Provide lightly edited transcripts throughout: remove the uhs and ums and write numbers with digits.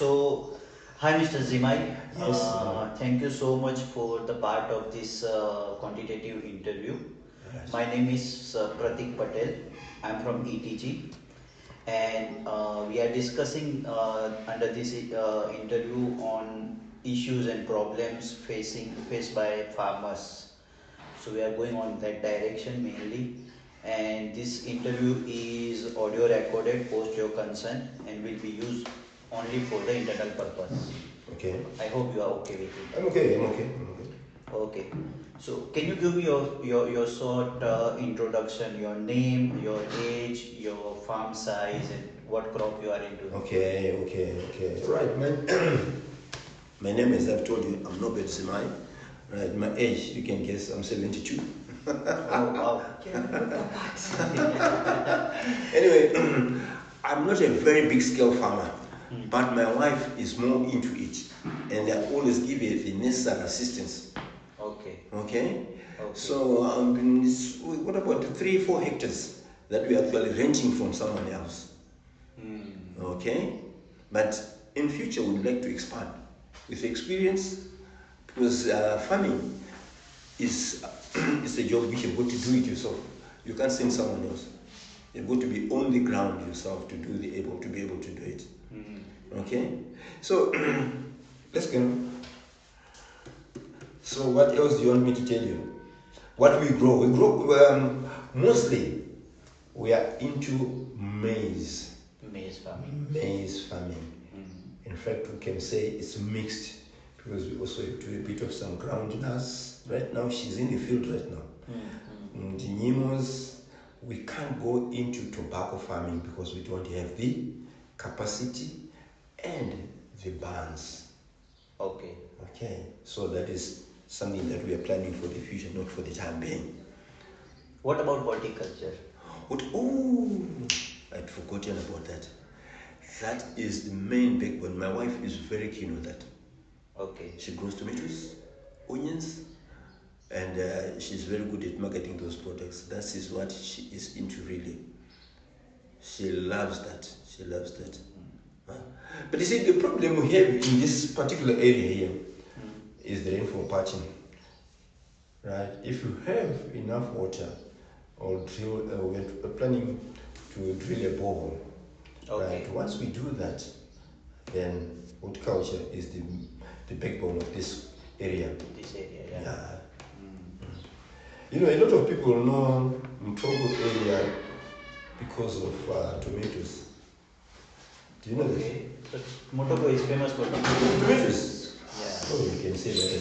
So, hi Mr. Zimai. Yes. Thank you so much for the part of this quantitative interview. Yes. My name is Pratik Patel. I'm from ETG, and we are discussing under this interview on issues and problems faced by farmers. So we are going on that direction mainly. And this interview is audio recorded post your consent and will be used only for the internal purpose. Okay. I hope you are okay with it. I'm okay. I'm okay. I'm okay. Okay. So can you give me your short introduction, your name, your age, your farm size, and what crop you are into? Okay. Okay. Okay. Right. My name, as I've told you, I'm Norbert Zimai. Right. My age, you can guess, I'm 72. Oh wow. Anyway, I'm not a very big scale farmer, Hmm. but my wife is more into it, and I always give her the necessary assistance. Okay. Okay. Okay. So what about the 3-4 hectares that we are actually renting from someone else? Hmm. Okay, but in future we'd like to expand with experience, because farming is is a job which you've got to do it yourself. You can't send someone else. You've got to be on the ground yourself to be able to do it. Hmm. Okay, so let's go. So what else do you want me to tell you? What we grow? We grow mostly. We are into maize. Maize farming. Maize farming. Hmm. In fact, we can say it's mixed because we also do a bit of some groundnuts. Right now, she's in the field right now. Hmm. The Nimos, we can't go into tobacco farming because we don't have the capacity and the bands. Okay. Okay, so that is something that we are planning for the future, not for the time being. What about horticulture? Oh, I'd forgotten about that. That is the main backbone. My wife is very keen on that. Okay. She grows tomatoes, onions, and she's very good at marketing those products. That is what she is into really. She loves that. She loves that. Huh? But you see, the problem we have in this particular area here is the rainfall pattern. Right? If you have enough water, or drill, we're planning to drill a borehole. Okay. Right? Once we do that, then horticulture is the backbone of this area. This area, yeah. Yeah. Mm. You know, a lot of people know Mtogo area because of tomatoes. Do you know that? Okay. So Motoko is famous for Tomatoes. Yeah. Oh, you can say that.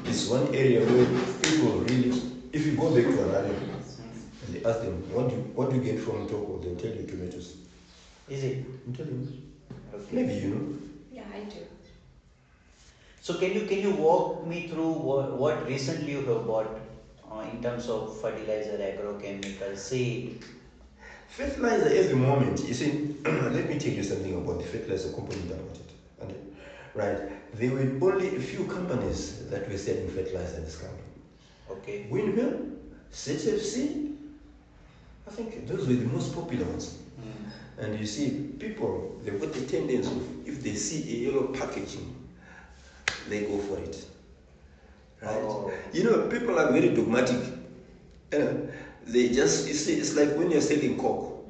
It's one area where people really, if you go back to an area and they ask them, what do you get from Mtogo? They'll tell you tomatoes. Is it? I'm telling you. Okay. Maybe you know. Yeah, I do. So can you walk me through what recently you have bought in terms of fertilizer, agrochemical, seed? Fertilizer at the moment, you see, let me tell you something about the fertilizer component about it. Right, there were only a few companies that were selling fertilizer in this country. Okay. Windmill, ZFC, I think those were the most popular ones. Mm. And you see, people, they've got the tendency of, if they see a yellow packaging, they go for it. Right? Oh. You know, people are very dogmatic. You know, they just, you see, it's like when you're selling Coke.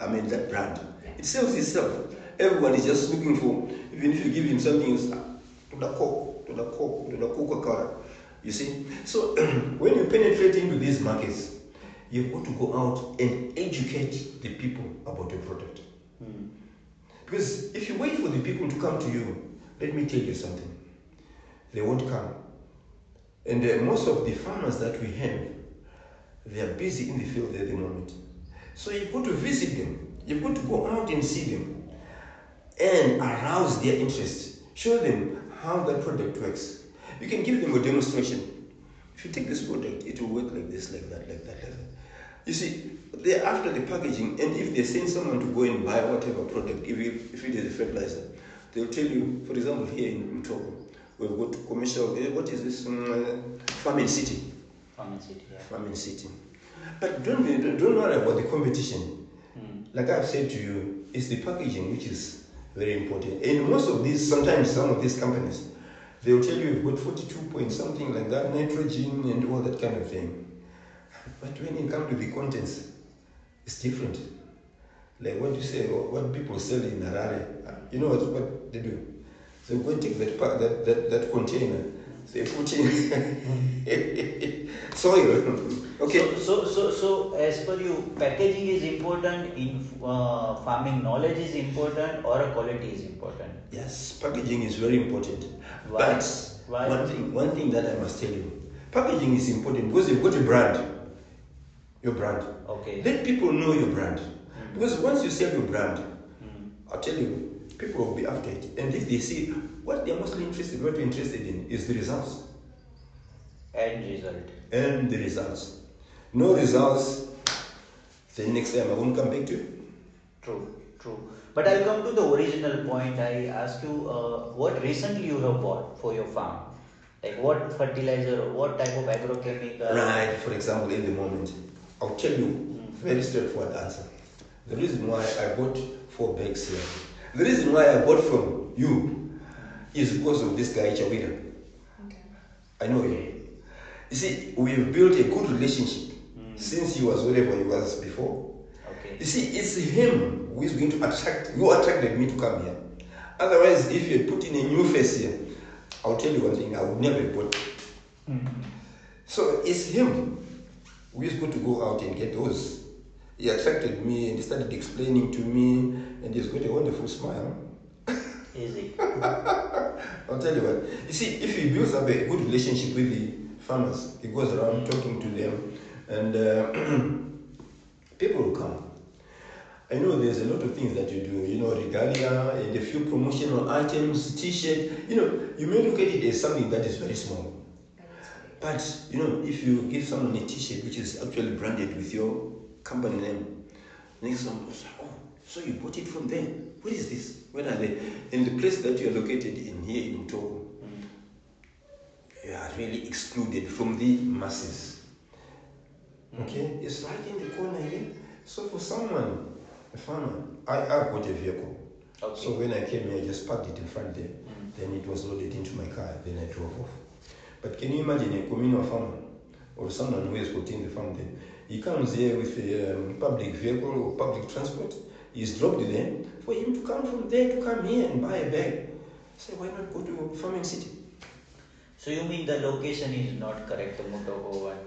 I mean, that brand. It sells itself. Everyone is just looking for, even if you give him something, it's to the Coke, to the Coke, to the Coca-Cola. You see? So, when you penetrate into these markets, you've got to go out and educate the people about your product. Mm. Because if you wait for the people to come to you, let me tell you something. They won't come. And most of the farmers that we have, they are busy in the field at the moment. So you've got to visit them. You've got to go out and see them and arouse their interest. Show them how that product works. You can give them a demonstration. If you take this product, it will work like this, like that, like that, like that. You see, they're after the packaging, and if they send someone to go and buy whatever product, if it is a fertilizer, they'll tell you, for example, here in Togo, we've got commercial, what is this? Farming City. Farming City, yeah. Farming City. But don't worry about the competition. Mm. Like I've said to you, it's the packaging which is Very important. And most of these, sometimes some of these companies, they'll tell you you've got 42 point something like that, nitrogen and all that kind of thing. But when it comes to the contents, it's different. Like what you say, or what people sell in Harare, you know what they do? They go and take that container, they put in soil. Okay. So as per you, packaging is important in farming. Knowledge is important, or quality is important. Yes, packaging is very important. Why? But Why? one thing that I must tell you, packaging is important because you've got a brand. Your brand. Okay. Let people know your brand. Because once you sell your brand, I'll tell you, people will be after it. And if they see what they're mostly interested in is the results. End result. And the results. No results, then next time I won't come back to you. True. But I'll come to the original point. I ask you, what recently you have bought for your farm? Like what fertilizer or what type of agrochemical? Right, for example, in the moment, I'll tell you very straightforward answer. The reason why I bought 4 bags here, the reason why I bought from you is because of this guy Chawira. Okay. I know him. You see, we've built a good relationship since he was wherever he was before. Okay. You see, it's him who is going to attract, you attracted me to come here. Otherwise, if you had put in a new face here, I'll tell you one thing, I would never have bought. So it's him who is going to go out and get those. He attracted me and he started explaining to me, and he's got a wonderful smile. Easy. I'll tell you what. You see, if he builds up a good relationship with the farmers, he goes around talking to them, and people will come. I know there's a lot of things that you do, regalia and a few promotional items, t-shirt. You may look at it as something that is very small. But, if you give someone a t-shirt which is actually branded with your company name, next one was like, oh, so you bought it from there? What is this? Where are they? In the place that you are located in here in Togo, you are really excluded from the masses. Okay? It's right in the corner here. So for someone, a farmer, I got a vehicle. Okay. So when I came here, I just parked it in front there. Then it was loaded into my car. Then I drove off. But can you imagine a communal farmer or someone who has put in the farm there? He comes here with a public vehicle or public transport. He's dropped there. For him to come from there to come here and buy a bag. Say, why not go to farming city? So you mean the location is not correct, the Mutogo one.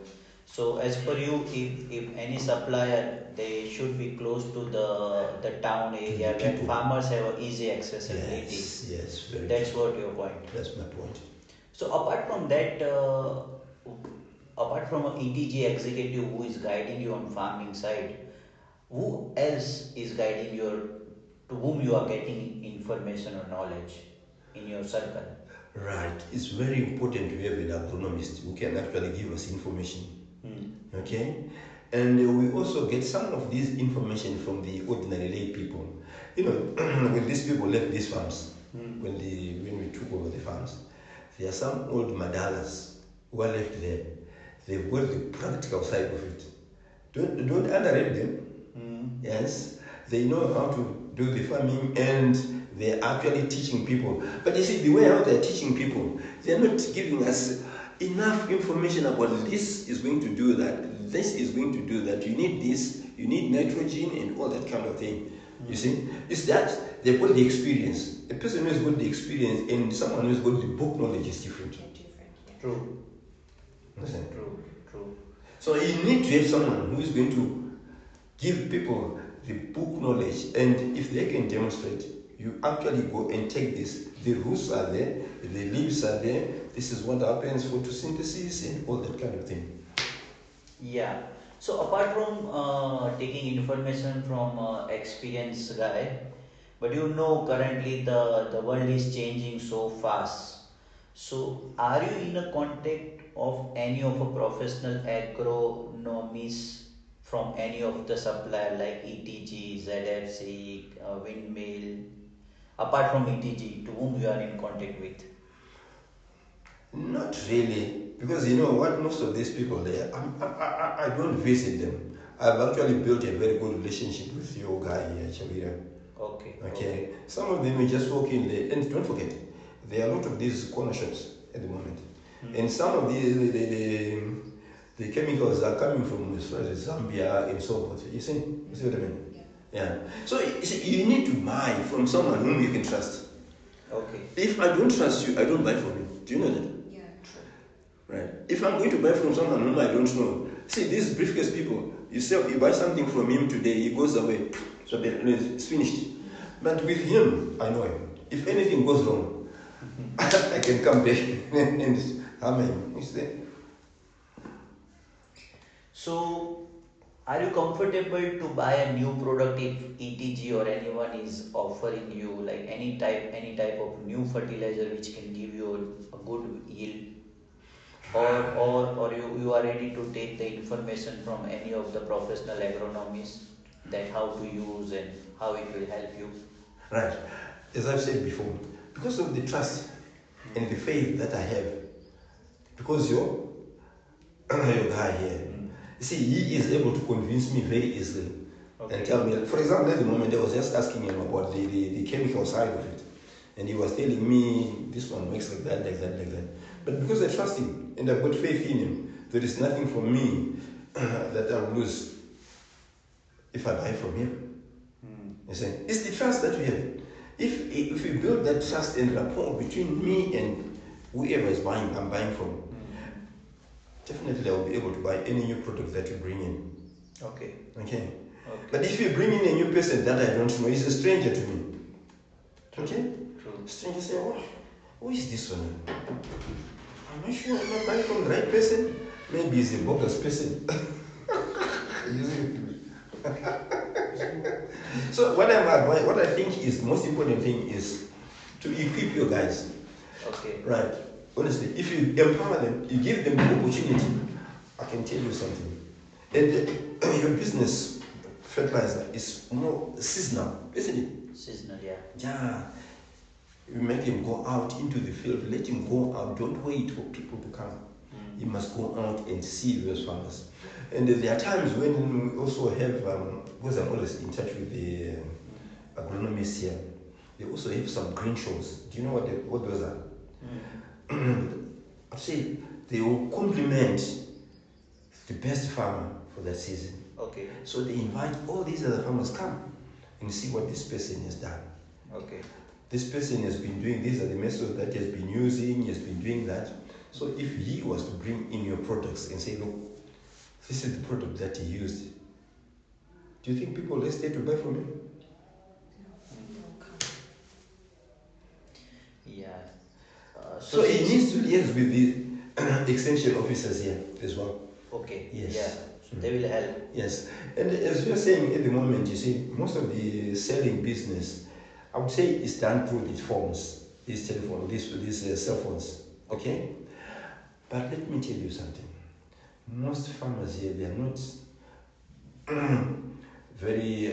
So as per you, if any supplier, they should be close to the town area where farmers have easy accessibility. Yes, very That's true. what your point. That's my point. So apart from that, apart from an ETG executive who is guiding you on farming side, who else is guiding to whom you are getting information or knowledge in your circle? Right. It's very important to have an agronomist who can actually give us information. Okay? And we also get some of this information from the ordinary lay people. When these people left these farms, when we took over the farms, there are some old madalas who are left there. They've got the practical side of it. Don't underrate them. Yes, they know how to do the farming and they're actually teaching people. But you see, the way how they're teaching people, they're not giving us enough information about this is going to do that, this is going to do that, you need this, you need nitrogen and all that kind of thing. You see, it's that they've got the experience. A person who has got the experience and someone who has got the book knowledge is different. True. Listen. True. So you need to have someone who is going to give people the book knowledge, and if they can demonstrate, you actually go and take this. The roots are there, the leaves are there, this is what happens, photosynthesis and all that kind of thing. Yeah. So apart from taking information from experienced guy, but currently the world is changing so fast. So are you in a contact of any of a professional agronomists from any of the supplier like ETG, ZFC, Windmill, apart from ETG, to whom you are in contact with? Not really, because you know what, most of these people there, I don't visit them. I've actually built a very good relationship with your guy here, Chavira. Okay. Okay. Some of them you just walk in there, and don't forget, there are a lot of these corner shops at the moment. And some of the chemicals are coming from as far as Zambia and so forth. You see what I mean? Yeah. So you see, you need to buy from someone whom you can trust. Okay. If I don't trust you, I don't buy from you. Do you know that? Yeah, true. Right. If I'm going to buy from someone whom I don't know, see these briefcase people, you buy something from him today, he goes away, so it's finished. But with him, I know him. If anything goes wrong, I can come back and harm him. You see? So, are you comfortable to buy a new product if ETG or anyone is offering you like any type of new fertilizer which can give you a good yield? Or you are ready to take the information from any of the professional agronomists that how to use and how it will help you? Right. As I've said before, because of the trust and the faith that I have, because you're your guy here, you see, he is able to convince me very easily. Okay. And tell me, for example, at the moment I was just asking him about the chemical side of it. And he was telling me this one works like that, like that, like that. But because I trust him and I've got faith in him, there is nothing for me that I will lose if I buy from him. You see, it's the trust that we have. If we build that trust and rapport between me and whoever is buying, I'm buying from, definitely I will be able to buy any new product that you bring in. Okay. Okay. But if you bring in a new person that I don't know, he's a stranger to me. Okay? True. Stranger say, oh, who is this one? Am I sure I'm not buying from the right person? Maybe he's a bogus person. You see? So what I think is the most important thing is to equip your guys. Okay. Right. Honestly, if you empower them, you give them the opportunity, I can tell you something. And your business fertilizer is more seasonal, isn't it? Seasonal, yeah. Yeah. You make him go out into the field, let him go out. Don't wait for people to come. You must go out and see those farmers. And there are times when we also have, because I'm always in touch with the agronomists here, they also have some green shows. Do you know what those are? I say they will compliment the best farmer for that season. Okay. So they invite all these other farmers, come and see what this person has done. Okay. This person has been doing, these are the methods that he has been using, he has been doing that. So if he was to bring in your products and say, look, this is the product that he used, do you think people will stay to buy from him? Yeah. So he needs to liaise with the extension officers here as well. Okay. Yes. Yeah. So they will help. Yes. And as you're saying at the moment, you see, most of the selling business, I would say, is done through these phones, these telephones, these cell phones. Okay? But let me tell you something. Most farmers here, they are not very,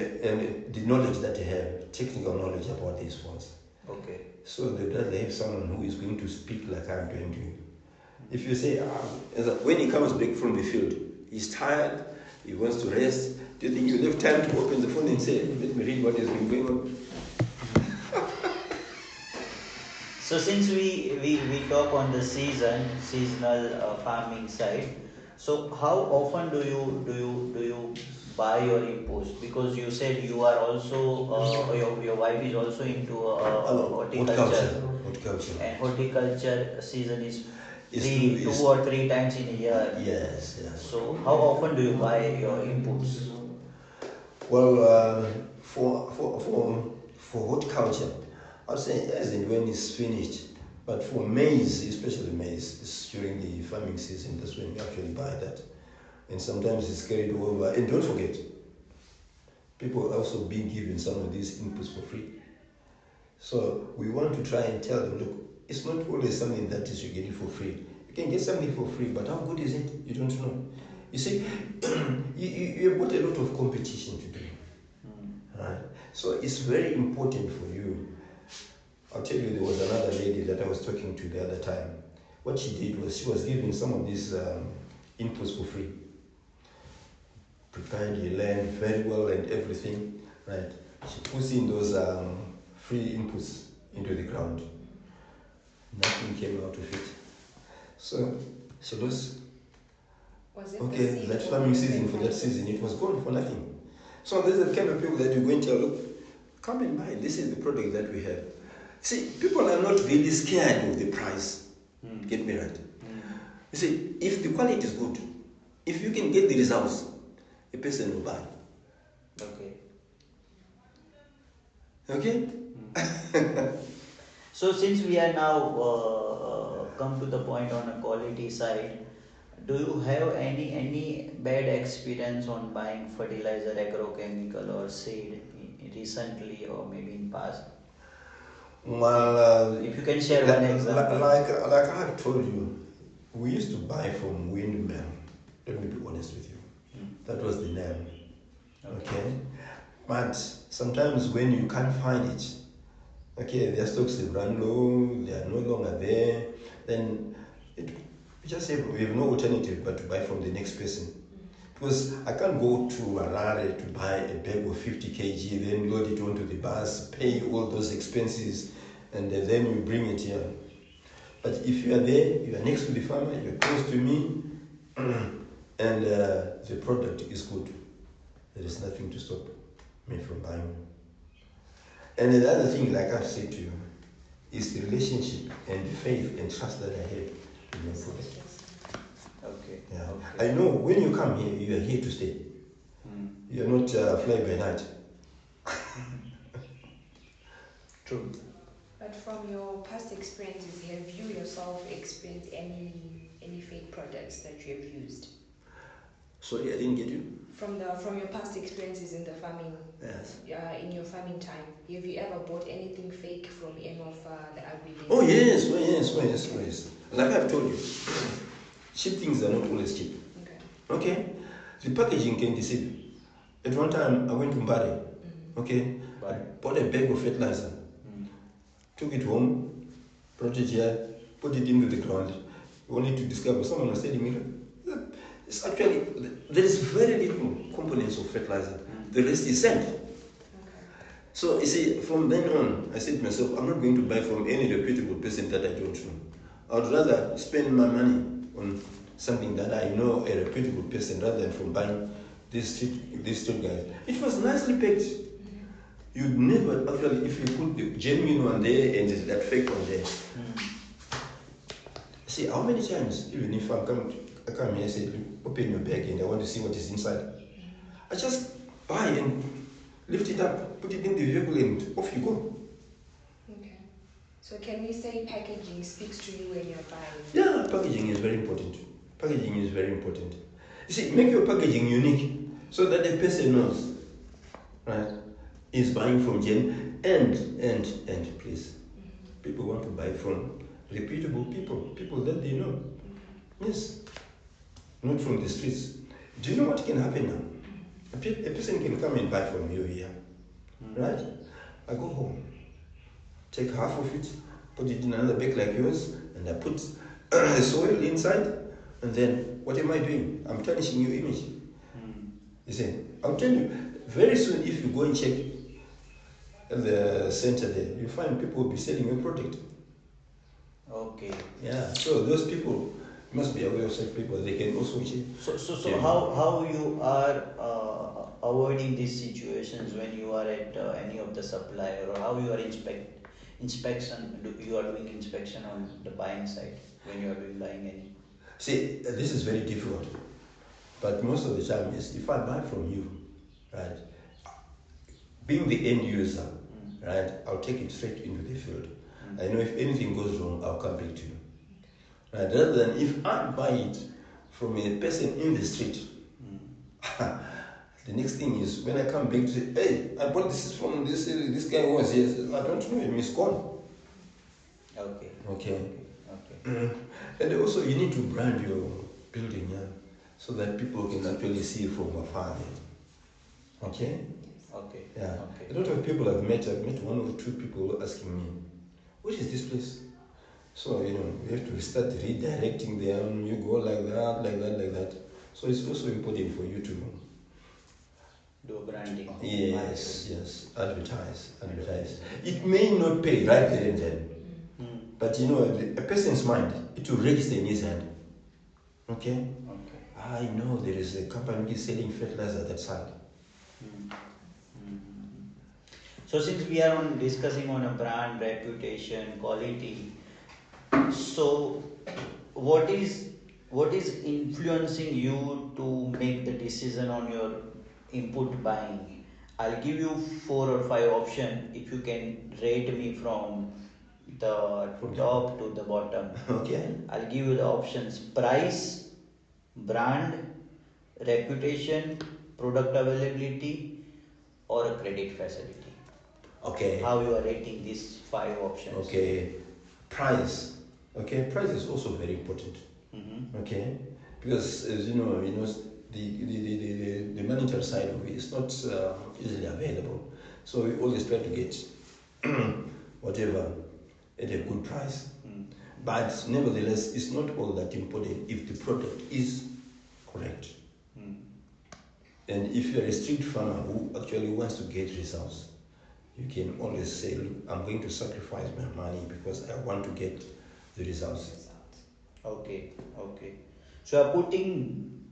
the knowledge that they have, technical knowledge about these phones. Okay. So they'd rather have someone who is going to speak like I'm going to. If you say, when he comes back from the field, he's tired, he wants to rest, do you think you'll have time to open the phone and say, let me read what has been going on? So since we talk on the seasonal farming side, so how often do you buy your inputs? Because you said you are also your wife is also into horticulture. Horticulture. And horticulture season is It's two or three times in a year. Yes, yes. So how often do you buy your inputs? Well, for horticulture, I'd say as and when it's finished. But for maize, especially maize, it's during the farming season. That's when we actually buy that. And sometimes it's carried over. And don't forget, people are also being given some of these inputs for free. So we want to try and tell them, look, it's not always something that is you're getting for free. You can get something for free, but how good is it? You don't know. You see, you've got a lot of competition to do. Right? So it's very important for you. I'll tell you, there was another lady that I was talking to the other time. What she did was she was giving some of these inputs for free. Prepared your land very well and everything, right? She puts in those free inputs into the ground. Nothing came out of it. So she lost. Was it Okay, the seed that or farming the season for that fungus? season, it was gone for nothing. So there's the kind of people that you go and tell, look, come and buy. This is the product that we have. See, people are not really scared of the price. Get me right. You see, if the quality is good, if you can get the results, a person will buy. Okay. Okay? So since we are now come to the point on a quality side, do you have any bad experience on buying fertilizer, agrochemical or seed recently or maybe in past? Well, If you can share one example. like I have told you, we used to buy from Windmill. Let me be honest with you. That was the name. Okay? But sometimes when you can't find it, okay, their stocks have run low, they are no longer there, then we just say we have no alternative but to buy from the next person. Because I can't go to Harare to buy a bag of 50 kg, then load it onto the bus, pay all those expenses, and then you bring it here. But if you are there, you are next to the farmer, you are close to me, and the product is good, there is nothing to stop me from buying. And the other thing, like I've said to you, is the relationship and the faith and trust that I have in your product. Okay. Yeah. Okay. I know when you come here, you are here to stay. You are not fly by night. True. But from your past experiences, have you yourself experienced any fake products that you have used? Sorry, I didn't get you. From your past experiences in the farming, Yes. in your farming time, have you ever bought anything fake from any of the agri? Oh yes. Like I've told you, cheap things are not always cheap. Okay? The packaging can deceive. At one time, I went to Mbari. Okay? I bought a bag of fertilizer. Took it home, brought it here, put it into the ground, only to discover someone was telling me, it's actually, there is very little components of fertilizer. The rest is sand. So you see, from then on, I said to myself, I'm not going to buy from any reputable person that I don't know. I would rather spend my money on something that I know a reputable person rather than from buying these street guys. It was nicely packed. You'd never actually, if you put the genuine one there and that fake one there. See, how many times, even if I come here and say, open your bag and I want to see what is inside, I just buy and lift it up, put it in the vehicle and off you go. Okay. So can we say packaging speaks to you when you're buying? Yeah, packaging is very important. Packaging is very important. You see, make your packaging unique so that the person knows, right, is buying from Jen and please. People want to buy from reputable people that they know. Yes. Not from the streets. Do you know what can happen now? A person can come and buy from you here. Right? I go home, take half of it, put it in another bag like yours, and I put soil inside, and then what am I doing? I'm tarnishing your image. You see, I'll tell you, very soon if you go and check at the center there, you find people will be selling your product. Okay. Yeah, so those people must be aware of such people. They can also check. So Yeah. how you are avoiding these situations when you are at any of the supplier, or how you are you are doing inspection on the buying side when you are doing buying any? See, this is very difficult. But most of the time is if I buy from you, right, being the end user, right, I'll take it straight into the field. I know if anything goes wrong, I'll come back to you. Right, rather than if I buy it from a person in the street, the next thing is when I come back to say, hey, I bought this from this guy who was here. I don't know him, he's gone. Okay. And also you need to brand your building, yeah, so that people can actually see from afar. Okay? Yeah. A lot of people I've met one or two people asking me, what is this place? So, we have to start redirecting them. You go like that. So it's also important for you to Do branding. Yes, yes. Advertise. It may not pay right there and then, Hmm. but you know, a person's mind, it will register in his hand. Okay? Okay. I know there is a company which is selling fertilizer that side. Hmm. Hmm. So since we are on discussing on a brand reputation, quality, so what is influencing you to make the decision on your input buying? I'll give you 4 or 5 options. If you can rate me from the top to the bottom, Okay? I'll give you the options: price, brand, reputation, product availability, or a credit facility. Okay. How you are rating these 5 options? Okay. Price. Okay, price is also very important. Mm-hmm. Okay? Because as the monetary side of it is not easily available. So we always try to get whatever at a good price. Mm. But nevertheless, it's not all that important if the product is correct. Mm. And if you're a street farmer who actually wants to get results, you can always say, look, I'm going to sacrifice my money because I want to get the results. Okay, okay. So you are putting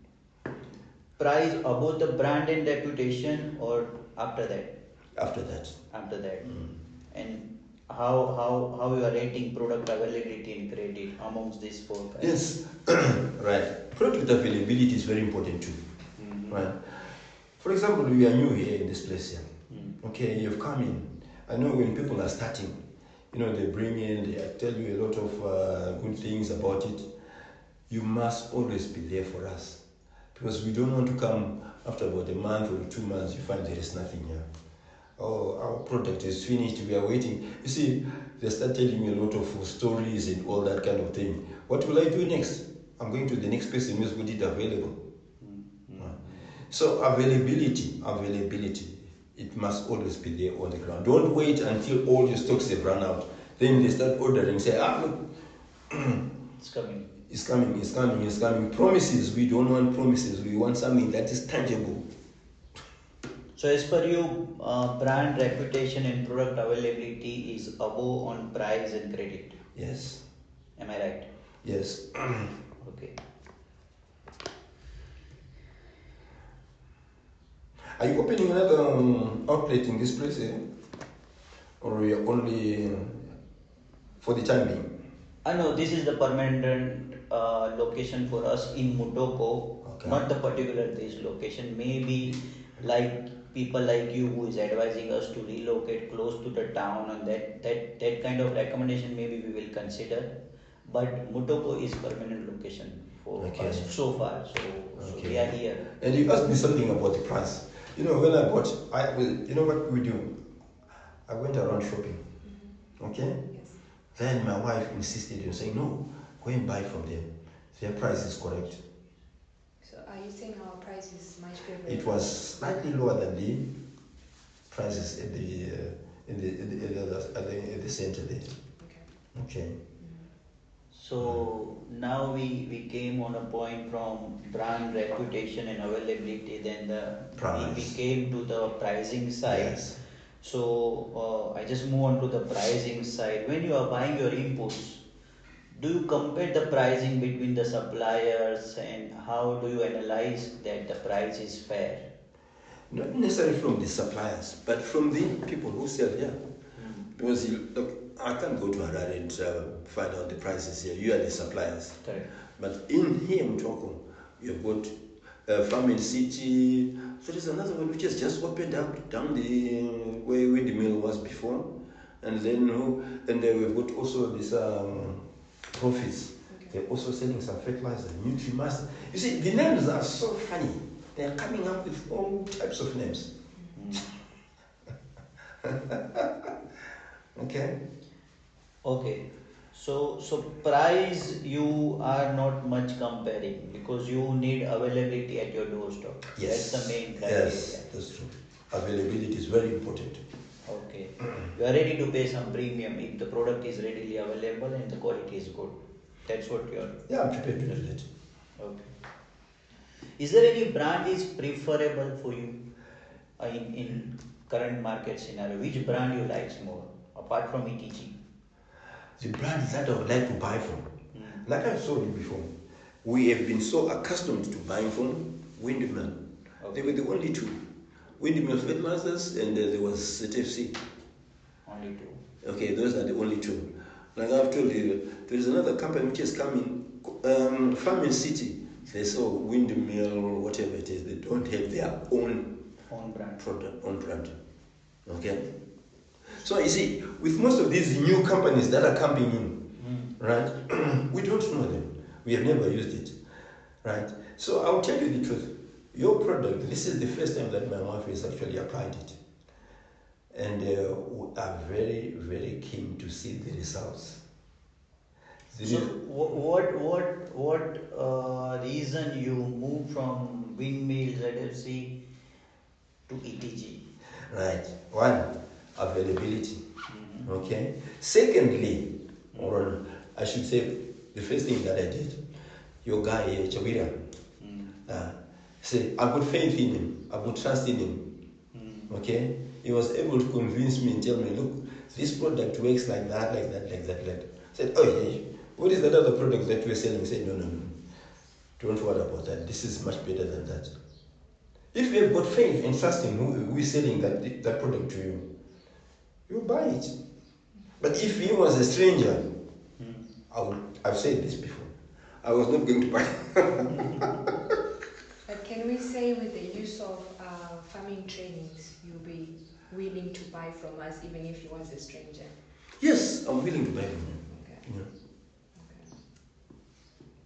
price above the brand and reputation, or after that? After that. After that. Mm. And how you are rating product availability and credit amongst these 4 prices? Yes, right. Product availability is very important too. Mm-hmm. Right. For example, we are new here in this place here. Mm. Okay, you've come in. I know when people are starting, they bring in, they tell you a lot of good things about it. You must always be there for us. Because we don't want to come after about a month or 2 months, you find there is nothing here. Oh, our product is finished, we are waiting. You see, they start telling me a lot of stories and all that kind of thing. What will I do next? I'm going to the next person who's got it available. Mm-hmm. So availability, it must always be there on the ground. Don't wait until all your stocks have run out. Then they start ordering, say, look, It's coming. it's coming. Promises, we don't want promises. We want something that is tangible. So as per you, brand reputation and product availability is above on price and credit. Yes. Am I right? Yes. Okay. Are you opening another outlet in this place, or are you only for the time being? No, this is the permanent location for us in Mutoko. Okay. Not the particular this location. Maybe like people like you who is advising us to relocate close to the town, and that kind of recommendation maybe we will consider. But Mutoko is permanent location for us so far. So we are here. And you asked me something about the price. When I bought, what we do? I went around shopping. Mm-hmm. Okay? Yes. Then my wife insisted on saying, no, go and buy from them. Their price is correct. So are you saying our price is much favorable? It was slightly lower than the prices at the center there. Okay. So now we came on a point from brand reputation and availability. Then we came to the pricing side. Yes. So I just move on to the pricing side. When you are buying your inputs, do you compare the pricing between the suppliers, and how do you analyze that the price is fair? Not necessarily from the suppliers, but from the people who sell here. Because look, I can't go to Harare and find out the prices here. You are the suppliers. Correct. But in here in Mutoko, you've got Farming City. So there's another one which has just opened up down the where the mill was before. And then we've got also this Profits. They're also selling some fertilizer, Nutrimaster. You see, the names are so funny. They're coming up with all types of names. Okay. So price you are not much comparing because you need availability at your doorstep. Yes. That's the main criteria. Yes, that's true. Availability is very important. Okay. You are ready to pay some premium if the product is readily available and the quality is good. That's what you are. Yeah, I'm prepared to do that. Okay. Is there any brand is preferable for you? in current market scenario, which brand you likes more apart from ETG? The brands that I would like to buy from, like I've told you before, we have been so accustomed to buying from Windmill. Okay. They were the only two. Windmill Fertilizers and there was ZFC. Only two. Okay, those are the only two. Like I've told you, there is another company which is coming, Farming City. They sell Windmill or whatever it is. They don't have their own brand. Product, own brand. Okay? So you see, with most of these new companies that are coming in, right, we don't know them. We have never used it, right? So I'll tell you the truth. Your product, this is the first time that my wife has actually applied it. And we are very, very keen to see the results. So what reason you moved from Windmill ZFC to ETG? Right. One, availability. Okay. Secondly, or I should say, the first thing that I did, your guy here, Chawira, say, I put faith in him, I put trust in him. Okay? He was able to convince me and tell me, look, this product works like that, like that, like that, like that. I said, oh yeah, what is that other product that we're selling? He said, no. Don't worry about that. This is much better than that. If you have got faith and trust in who is selling that product to you, you buy it. But if he was a stranger, I've said this before, I was not going to buy it. But can we say with the use of farming trainings, you'll be willing to buy from us even if you was a stranger? Yes, I'm willing to buy from you. Okay. Yeah.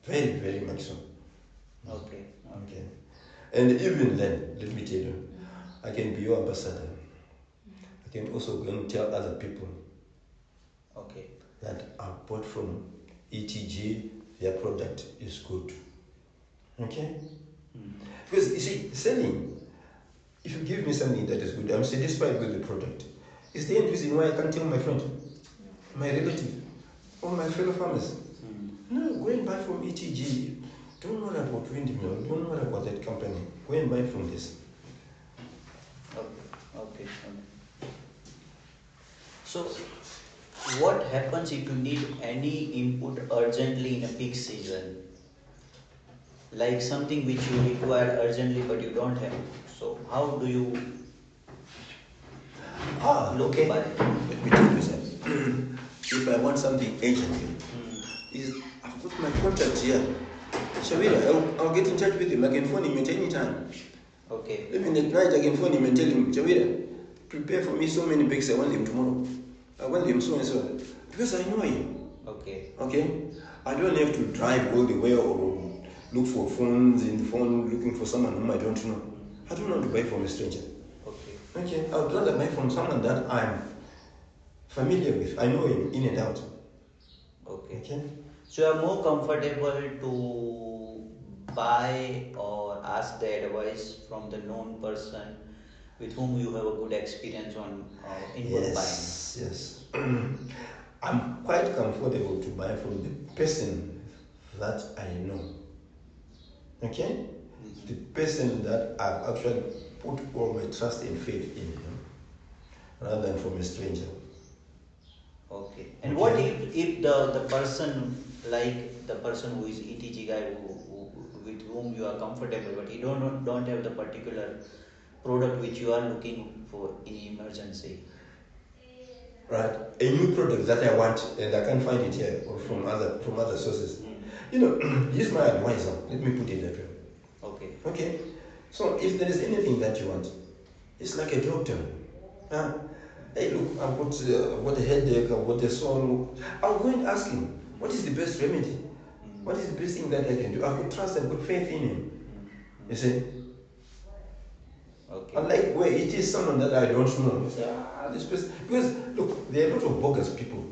Very, very much so. Okay. And even then, let me tell you, I can be your ambassador. I can also go and tell other people that I bought from ETG, their product is good. Okay? Because you see, selling, if you give me something that is good, I'm satisfied with the product. It's the end reason why I can't tell my friend, my relative, or my fellow farmers. No, go and buy from ETG. Don't worry about Windmill. Don't worry about that company. Go and buy from this. Okay. So, what happens if you need any input urgently in a peak season? Like something which you require urgently but you don't have. So, how do you look at it? Let me tell you something. If I want something urgently, I've got my contact here. Shavira, I'll get in touch with him. I can phone him at any time. Okay. Even at night, I can phone him and tell him, Shavira, prepare for me so many bags. I want them tomorrow. I want them so and so. Because I know him. Okay. I don't have to drive all the way or look for phones in the phone, looking for someone whom I don't know. I don't want to buy from a stranger. Okay. I would rather buy from someone that I'm familiar with. I know him in and out. Okay. So you are more comfortable to buy or ask the advice from the known person with whom you have a good experience on inward buying. Yes. I'm quite comfortable to buy from the person that I know. Okay? The person that I've actually put all my trust and faith in him, rather than from a stranger. Okay. And what if the person, like the person who is ETG guy with whom you are comfortable, but he don't have the particular product which you are looking for in emergency? Right. A new product that I want and I can't find it here or from other sources. He's my advisor. Let me put it that way. Okay. So if there is anything that you want, it's like a doctor. Hey, look, I've got a headache, I've got a sore. I'll go and ask him, what is the best remedy? What is the best thing that I can do? I could trust and put faith in him. You see? Unlike where it is someone that I don't know. You say, this person. Because, look, there are a lot of bogus people.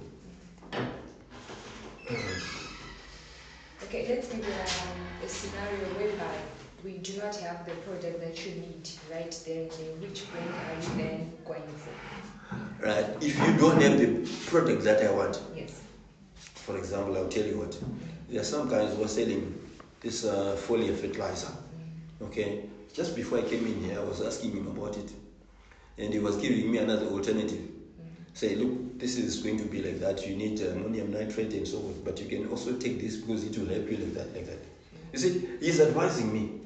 Okay, let's give a scenario whereby we do not have the product that you need right there. Which brand are you then going for? Right. If you don't have the product that I want, yes. For example, I'll tell you what. There are some guys who are selling this foliar fertilizer. Okay. Just before I came in here, I was asking him about it. and he was giving me another alternative. Say, look, this is going to be like that. You need ammonium nitrate and so on, but you can also take this because it will help you like that, like that. You see, he's advising me.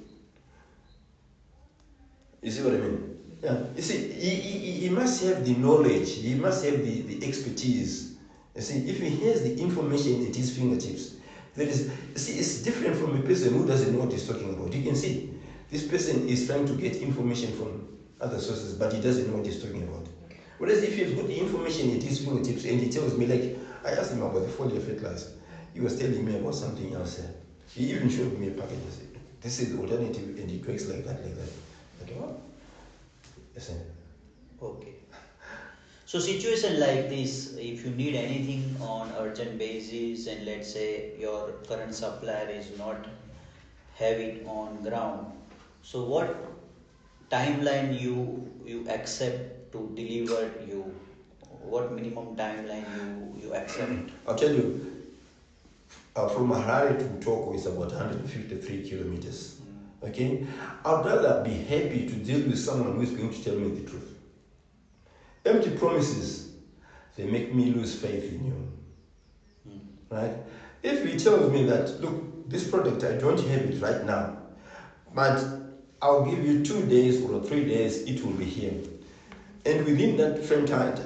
You see what I mean? Yeah. You see, he must have the knowledge. He must have the expertise. You see, if he has the information at his fingertips, there is. You see, it's different from a person who doesn't know what he's talking about. You can see, this person is trying to get information from other sources, but he doesn't know what he's talking about. Whereas if he's got the information at his fingertips and he tells me, like, I asked him about the foliar fertilizer, he was telling me about something else. He even showed me a package. I said, this is the alternative, and it works like that, like that. Like, what? Yes, sir. Okay. So situation like this, if you need anything on urgent basis, and let's say your current supplier is not have it on ground, so what timeline you accept to deliver you? What minimum timeline you accept? I'll tell you, from Harare to Toko is about 153 kilometers. Okay? I'd rather be happy to deal with someone who is going to tell me the truth. Empty promises, they make me lose faith in you. Right? If he tells me that, look, this product, I don't have it right now, but I'll give you 2 days or 3 days, it will be here. And within that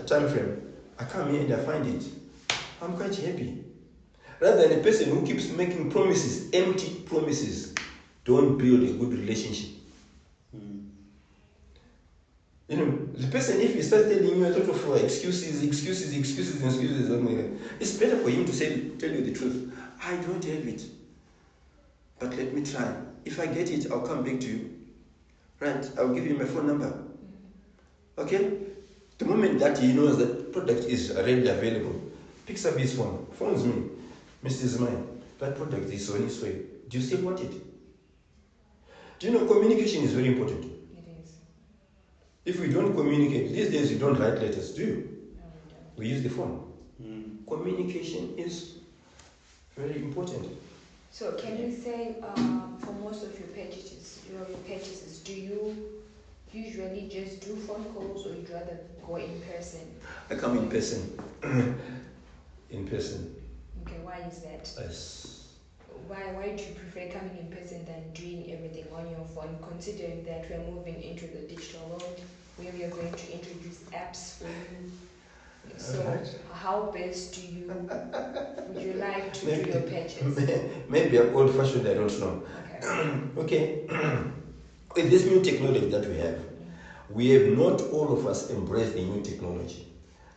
time frame, I come here and I find it. I'm quite happy. Rather than a person who keeps making promises, empty promises, don't build a good relationship. You know, the person, if he starts telling you a lot of excuses, it's better for him to tell you the truth. I don't have it, but let me try. If I get it, I'll come back to you. Right? I'll give you my phone number. Okay? The moment that he knows that product is readily available, picks up his phone, phones me, Mr. Zimai, that product is on its way. Do you still want it? Do you know communication is very important? It is. If we don't communicate, these days you don't write letters, do you? No, we don't. We use the phone. Communication is very important. So can you say for most of your purchases, do you usually just do phone calls or you'd rather go in person? I come in person. In person. Okay, why is that? Yes. Why do you prefer coming in person than doing everything on your phone, considering that we're moving into the digital world where we are going to introduce apps for you? So how best would you like to do your purchase? Maybe I'm old fashioned, I don't know. Okay. Okay. With this new technology that we have not all of us embraced the new technology.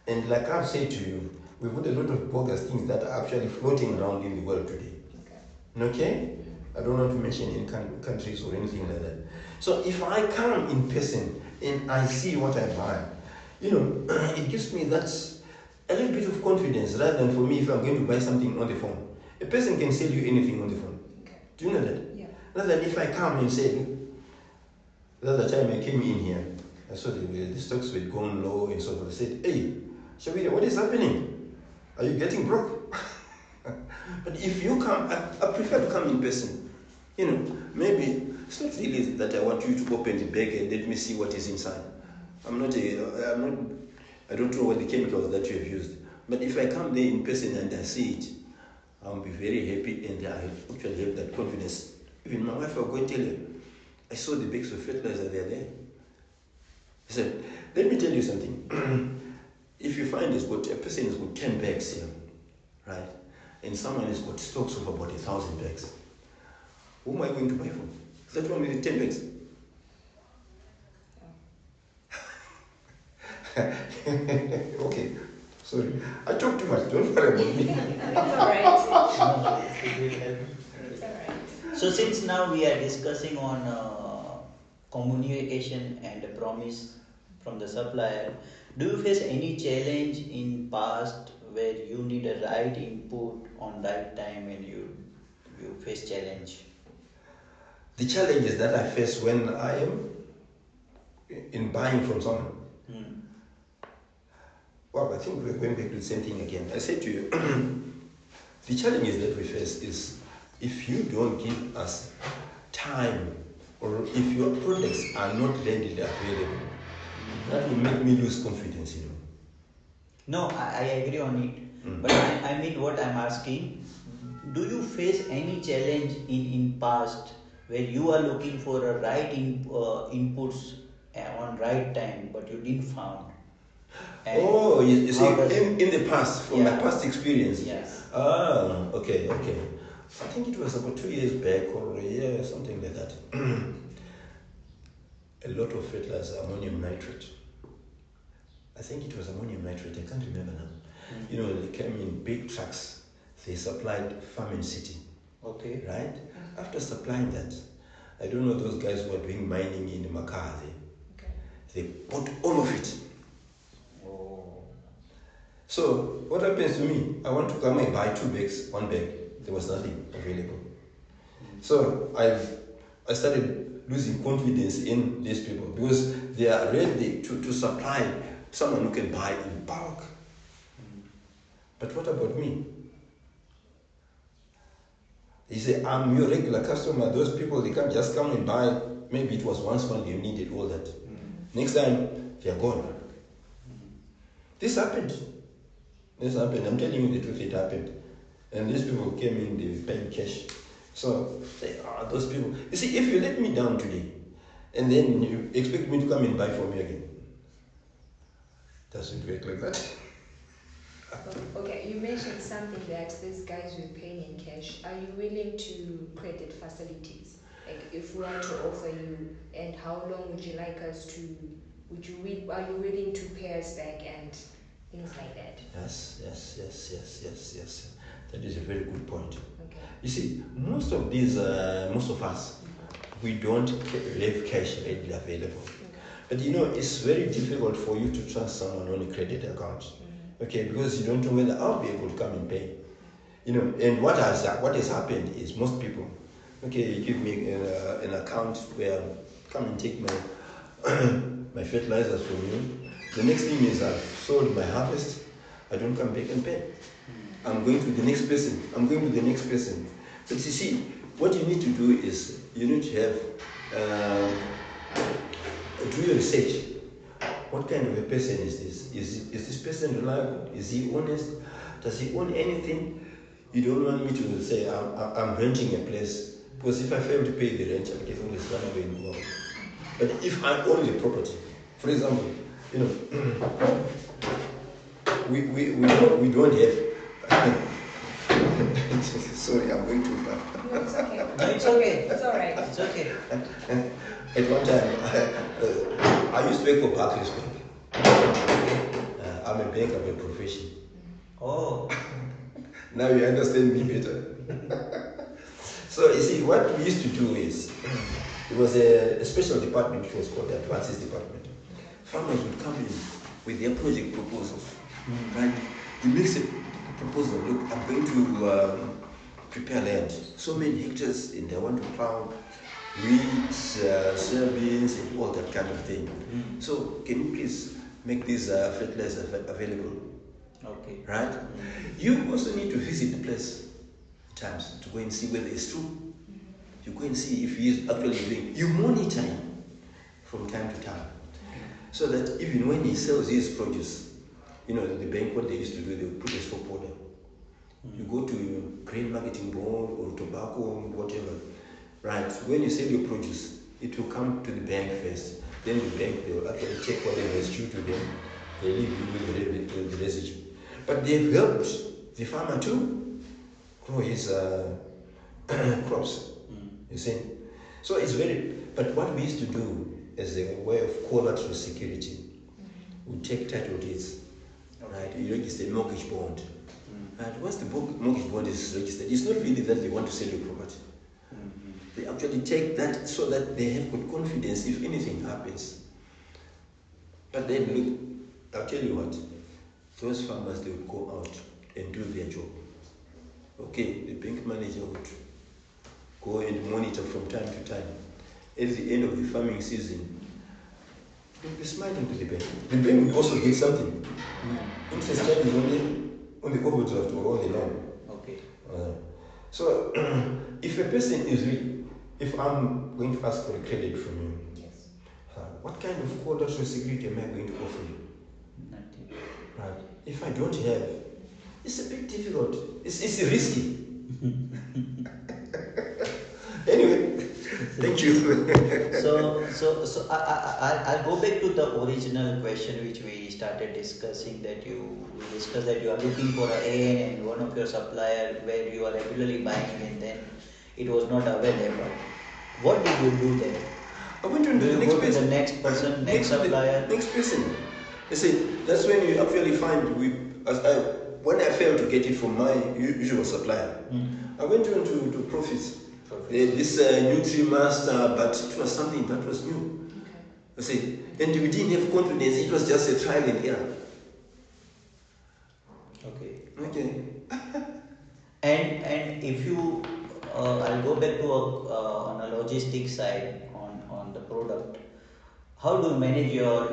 And like I've said to you, we've got a lot of bogus things that are actually floating around in the world today. Okay? I don't want to mention any countries or anything like that. So if I come in person and I see what I buy, you know, it gives me that a little bit of confidence rather than for me if I'm going to buy something on the phone. A person can sell you anything on the phone. Okay. Do you know that? Yeah. Rather than if I come and say, the other time I came in here, I saw the stocks were gone low and so forth. I said, hey, Shavira, what is happening? Are you getting broke? But if you come, I prefer to come in person. You know, maybe it's not really that I want you to open the bag and let me see what is inside. I don't know what the chemicals that you have used. But if I come there in person and I see it, I'll be very happy and I actually have that confidence. Even my wife will go and tell her, I saw the bags of fertilizer, they're there. I said, let me tell you something. If you find a person has got 10 bags here, right? And someone has got stocks of about 1,000 bags. Who am I going to buy from? That one with the 10 bags. Okay, sorry. I talk too much, don't worry about me. It's alright. It's alright. So since now we are discussing on communication and a promise from the supplier, do you face any challenge in past where you need a right input on right time and you face challenge? The challenges that I face when I am in buying from someone. Well, I think we're going back to the same thing again. I said to you, the challenges that we face is if you don't give us time or if your products are not readily available, That will make me lose confidence, No, I agree on it. Mm. But I mean, what I'm asking, do you face any challenge in past where you are looking for a inputs on right time, but you didn't found? And Oh, you see, how does in the past, from my Yeah. past experience. Yes. Ah, okay. I think it was about 2 years back or a year, something like that. A lot of fertilizer, ammonium nitrate. I think it was ammonium nitrate, I can't remember now. They came in big trucks. They supplied Farm and City, Okay. right? After supplying that, I don't know those guys who are doing mining in Makah. They bought all of it. Oh. So what happens to me? I want to come and buy 2 bags, 1 bag. There was nothing available. So I started losing confidence in these people because they are ready to supply someone who can buy in bulk. But what about me? They say, I'm your regular customer. Those people, they can't just come and buy. Maybe it was once when you needed all that. Next time, they are gone. This happened. I'm telling you the truth, it happened. And these people came in, they were paying cash. So, those people. You see, if you let me down today, and then you expect me to come and buy from me again, doesn't work like that. Okay, you mentioned something that these guys were paying in cash. Are you willing to credit facilities? Like if we were to offer you, and how long would you like us to? Are you willing to pay us back and things like that? Yes. That is a very good point. Okay. You see, most of us, we don't have cash readily available. But it's very difficult for you to trust someone on a credit account. Okay, because you don't know whether I'll be able to come and pay. And what has happened is most people, okay, you give me an account where come and take my my fertilizers from you. The next thing is I've sold my harvest. I don't come back and pay. I'm going to the next person. But you see, what you need to do is you need to have do your research. What kind of a person is this? Is this person reliable? Is he honest? Does he own anything? You don't want me to say I'm renting a place, because if I fail to pay the rent, I can always run away and go out. But if I own the property, for example, we don't have. Sorry, I'm going too far. No, it's okay. No, it's okay. It's all right. It's okay. At one time, I used to work for Barclays Bank. I'm a banker by profession. Oh. Now you understand me better. So you see, what we used to do is, there was a special department which was called the Advances Department. Farmers would come in with their project proposals. Right? He makes a proposal. Look, I'm going to prepare land. So many hectares, and I want to plow wheat, soybeans, and all that kind of thing. So can you please make these fertilizers available? Okay. Right? You also need to visit the place at times to go and see whether it's true. You go and see if he is actually doing. You monitor him from time to time, so that even when he sells his produce, the bank, what they used to do, they would put a stop order. You go to grain marketing board or tobacco, whatever. Right? When you sell your produce, it will come to the bank first. Then the bank, they will actually check whatever is due to them. They leave you with the residue. But they've helped the farmer to grow his crops. You see? So it's but what we used to do as a way of collateral security, we take title deeds, right? You register a mortgage bond. And once the mortgage bond is registered, it's not really that they want to sell your property. They actually take that so that they have good confidence if anything happens. But then look, I'll tell you what, those farmers, they would go out and do their job. Okay, the bank manager would go and monitor from time to time. At the end of the farming season, you'll be smiling to the bank. The bank will also get something. Interest charges on the overdraft or on the loan. Okay. So, if a person is real, if I'm going to ask for a credit from you, what kind of collateral security am I going to offer you? Nothing. Right? If I don't have, it's a bit difficult. It's risky. Anyway, thank you. So I'll go back to the original question which we started discussing, that we discussed that you are looking for a AN and one of your supplier where you are regularly buying and then it was not available. What did you do then? I went to Do you the next go to person. the next person, next to the supplier? next person. You see, that's when you actually find when I failed to get it from my usual supplier, I went on to Profits. This Nutri-Master, but it was something that was new. Okay. You see, and we didn't have confidence. It was just a trial and error. Okay. And if you, I'll go back to on a logistics side on the product. How do you manage your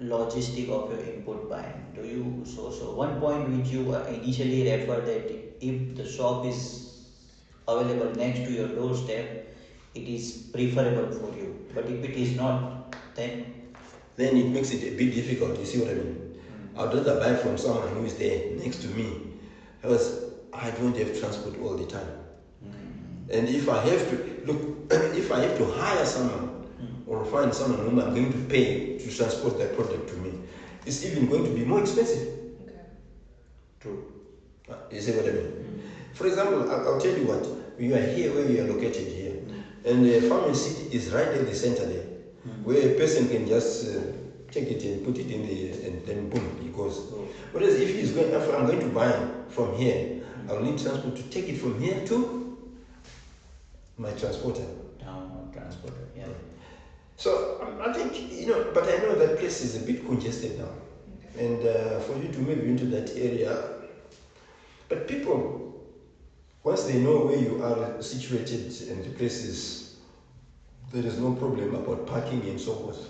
logistic of your input buying? Do you so one point which you initially referred that if the shop is available next to your doorstep, it is preferable for you. But if it is not, then it makes it a bit difficult. You see what I mean? I'd rather buy from someone who is there next to me, because I don't have transport all the time. And if I have to if I have to hire someone or find someone whom I'm going to pay to transport that product to me, it's even going to be more expensive. Okay. true. You see what I mean? For example, I'll tell you what. We are here where we are located here, and the farming city is right at the center there, where a person can just take it and put it in and then boom, it goes. Whereas if I'm going to buy from here, I'll need transport to take it from here to my transporter. Town or transporter, yeah. So I think, but I know that place is a bit congested now. Okay. And for you to move into that area, but people, once they know where you are situated and the places, there is no problem about parking and so forth.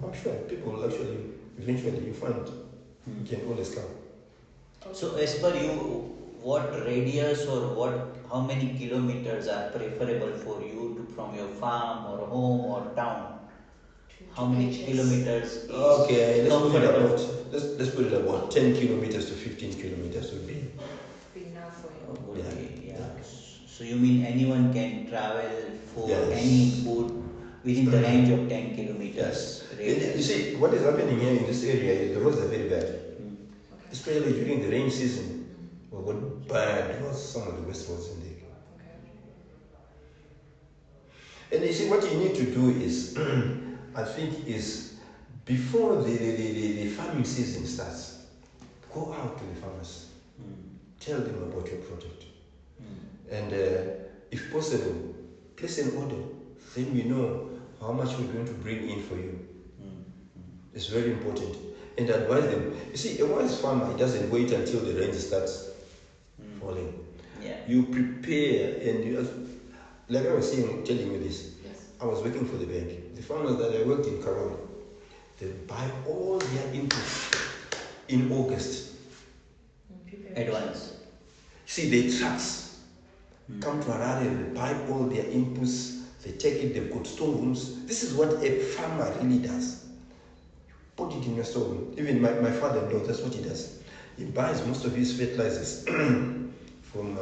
I'm sure people actually, eventually you find you can always come. So as per you, what radius or how many kilometers are preferable for you from your farm or home or town? How many kilometers is Okay, comfortable? let's put it about 10 kilometers to 15 kilometers would be. Be enough for you. Would Yeah. be, yeah. So you mean anyone can travel for Yes. any food within the range of 10 kilometers radius? You see, what is happening here in this area is the roads are very bad. Okay. Especially during the rain season. We've got bad roads, some of the west roads in there. Okay. And you see, what you need to do is, I think, is before the farming season starts, go out to the farmers, tell them about your product, and if possible, place an order. Then we know how much we're going to bring in for you. It's very important. And advise them. You see, a wise farmer, he doesn't wait until the rain starts falling. Yeah. You prepare, and like I was saying, telling you this. Yes. I was working for the bank. The farmers that I worked in Karol, they buy all their inputs in August. Advance. See, the trucks come to Harare, they buy all their inputs, they take it, they've got storerooms. This is what a farmer really does. Put it in your storeroom. Even my father knows that's what he does. He buys most of his fertilizers from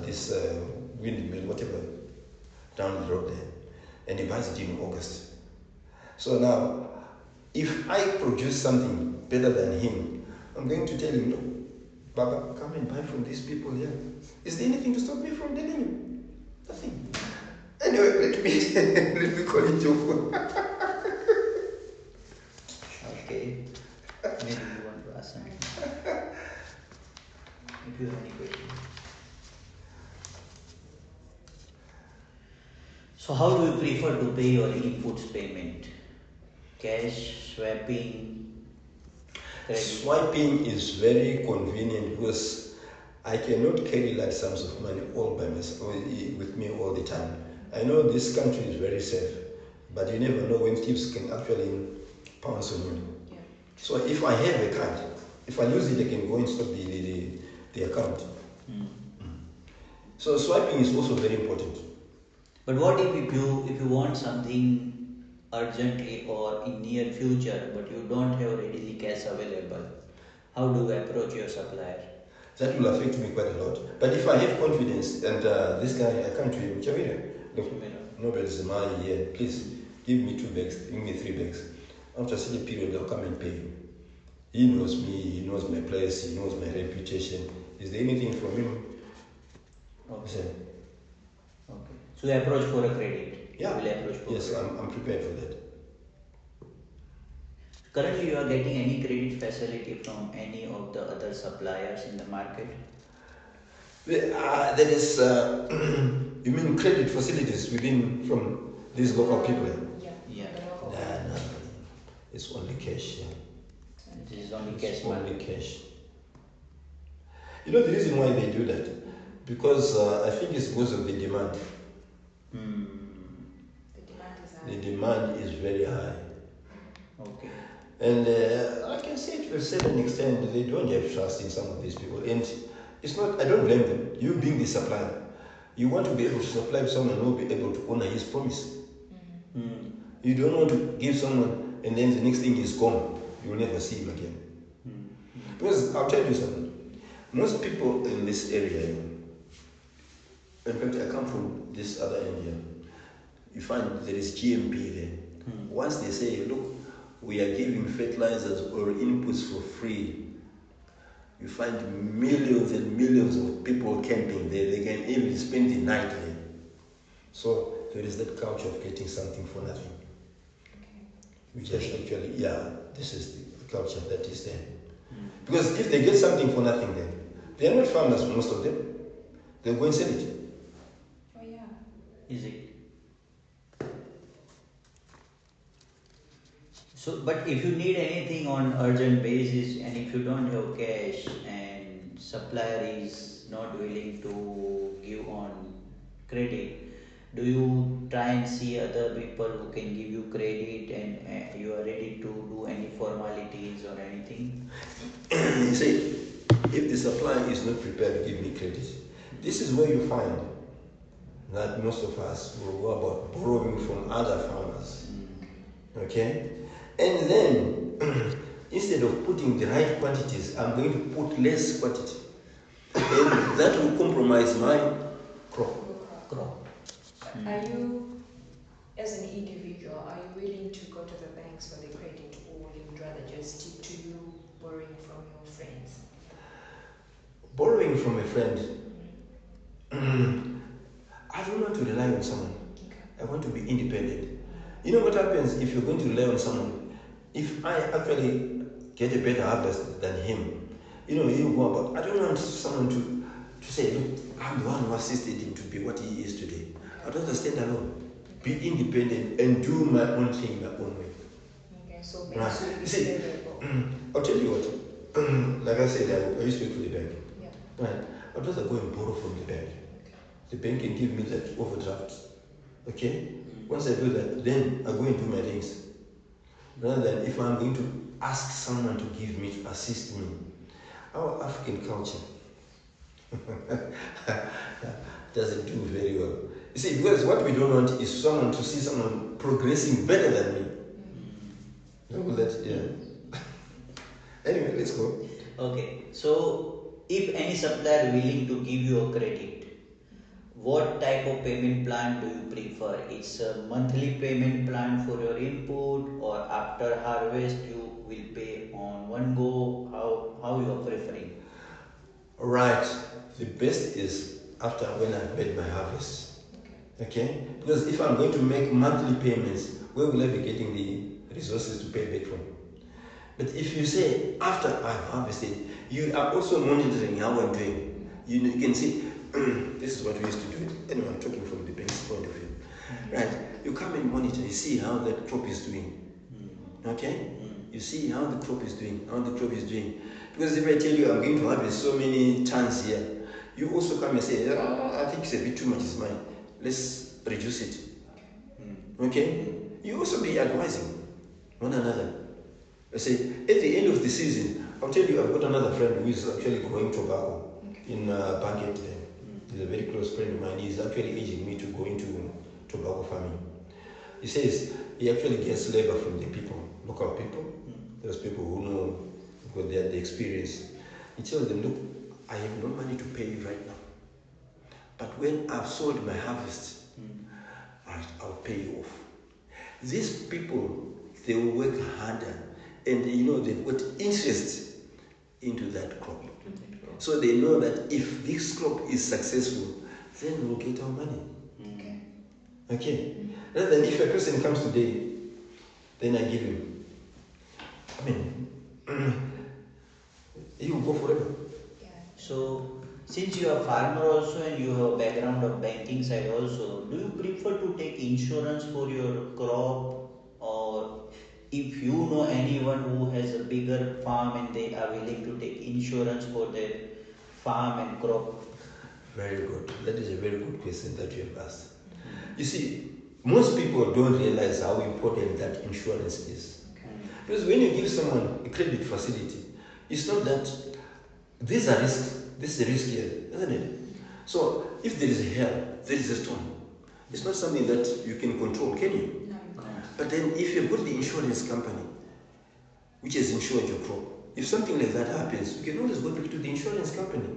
this windmill, whatever, down the road there. And he buys it in August. So now, if I produce something better than him, I'm going to tell him, no, Baba, come and buy from these people here. Is there anything to stop me from telling you? Nothing. Anyway, let me call it your phone. Okay. Maybe you want to ask something. If you have any questions. So how do you prefer to pay your inputs payment? Cash, swapping, credit? Swiping is very convenient because I cannot carry large sums of money all by myself with me all the time. I know this country is very safe, but you never know when thieves can actually pounce on you. Yeah. So if I have a card, if I lose it, I can go and stop the account. So swiping is also very important. But what if you want something urgently or in near future, but you don't have readily cash available, how do you approach your supplier? That will affect me quite a lot. But if I have confidence, and this guy, I come to him, Chavira, look, Norbert Zimai here, please give me 2 bags, give me 3 bags. After such a period, I'll come and pay you. He knows me, he knows my place, he knows my reputation. Is there anything from him? Okay. Okay. So you approach for a credit? Yeah. You will approach for yes, I'm prepared for that. Currently, you are getting any credit facility from any of the other suppliers in the market? There is, you mean credit facilities from these local people? Yeah. Yeah. No. It's only cash. Yeah. It is only cash It's market. only cash. You know the reason why they do that? Because I think it's because of the demand. The demand is high. The demand is very high. Okay. And I can say to a certain extent, they don't have trust in some of these people. And it's not, I don't blame them. You being the supplier, you want to be able to supply to someone who will be able to honor his promise. You don't want to give someone and then the next thing is gone. You will never see him again. Because I'll tell you something. Most people in this area, in fact, I come from this other area, you find there is GMP there. Once they say, look, we are giving fertilizers or inputs for free, you find millions and millions of people camping there. They can even spend the night there. So there is that culture of getting something for nothing. Which is actually, this is the culture that is there. Because if they get something for nothing then, they are not farmers, most of them. They'll go and sell it. Oh yeah. Is it? So, but if you need anything on urgent basis and if you don't have cash and supplier is not willing to give on credit, do you try and see other people who can give you credit and you are ready to do any formalities or anything? You see, if the supplier is not prepared to give me credit, this is where you find that most of us will go about borrowing from other farmers. Okay? And then, instead of putting the right quantities, I'm going to put less quantity. And that will compromise my crop. Are you, as an individual, are you willing to go to the banks for the credit, or you'd rather just stick to you borrowing from your friends? Borrowing from a friend, I don't want to rely on someone. I want to be independent. You know what happens if you're going to rely on someone? If I actually get a better harvest than him, he'll go about. I don't want someone to say, look, I'm the one who assisted him to be what he is today. I'd rather stand alone, be independent, and do my own thing my own way. Okay, so Right. banks will You be see, favorable. I'll tell you what, like I said, I used to work for the bank. Yeah. Right. I'd rather go and borrow from the bank. Okay. The bank can give me that overdraft. Okay? Once I do that, then I go and do my things. Rather than if I'm going to ask someone to give me, to assist me. Our African culture doesn't do very well. You see, because what we don't want is someone to see someone progressing better than me. Remember that? Yeah. Anyway, let's go. Okay, so if any supplier willing to give you a credit, what type of payment plan do you prefer? It's a monthly payment plan for your input, or after harvest you will pay on one go? How you are preferring? Right. The best is after when I've made my harvest. Okay? Because if I'm going to make monthly payments, where will I be getting the resources to pay back from? But if you say after I've harvested, you are also monitoring how I'm doing. You can see, this is what we used to do. Anyway, I'm talking from the bank's point of view. Right? You come and monitor, you see how that crop is doing. Okay? You see how the crop is doing, Because if I tell you I'm going to harvest so many tons here, you also come and say, I think it's a bit too much, it's mine. Let's reduce it. Okay? You also be advising one another. I say, at the end of the season, I'll tell you, I've got another friend who is actually growing tobacco in Banket. He's a very close friend of mine. He's actually urging me to go into tobacco farming. He says, he actually gets labor from the people, local people, those people who know, because they have the experience. He tells them, look, I have no money to pay you right now. But when I've sold my harvest, I'll pay you off. These people, they will work harder, and they've got interest into that crop. So they know that if this crop is successful, then we'll get our money. Okay? Rather than if a person comes today, then I give him. I mean, he will go forever. So, since you are farmer also and you have a background of banking side also, do you prefer to take insurance for your crop, or if you know anyone who has a bigger farm and they are willing to take insurance for their farm and crop? Very good. That is a very good question that you have asked. You see, most people don't realize how important that insurance is. Because when you give someone a credit facility, it's not that these are risks. This is a risk here, isn't it? So if there is a hail, there is a storm. It's not something that you can control, can you? No. But then if you've got the insurance company, which has insured your crop, if something like that happens, you can always go back to the insurance company.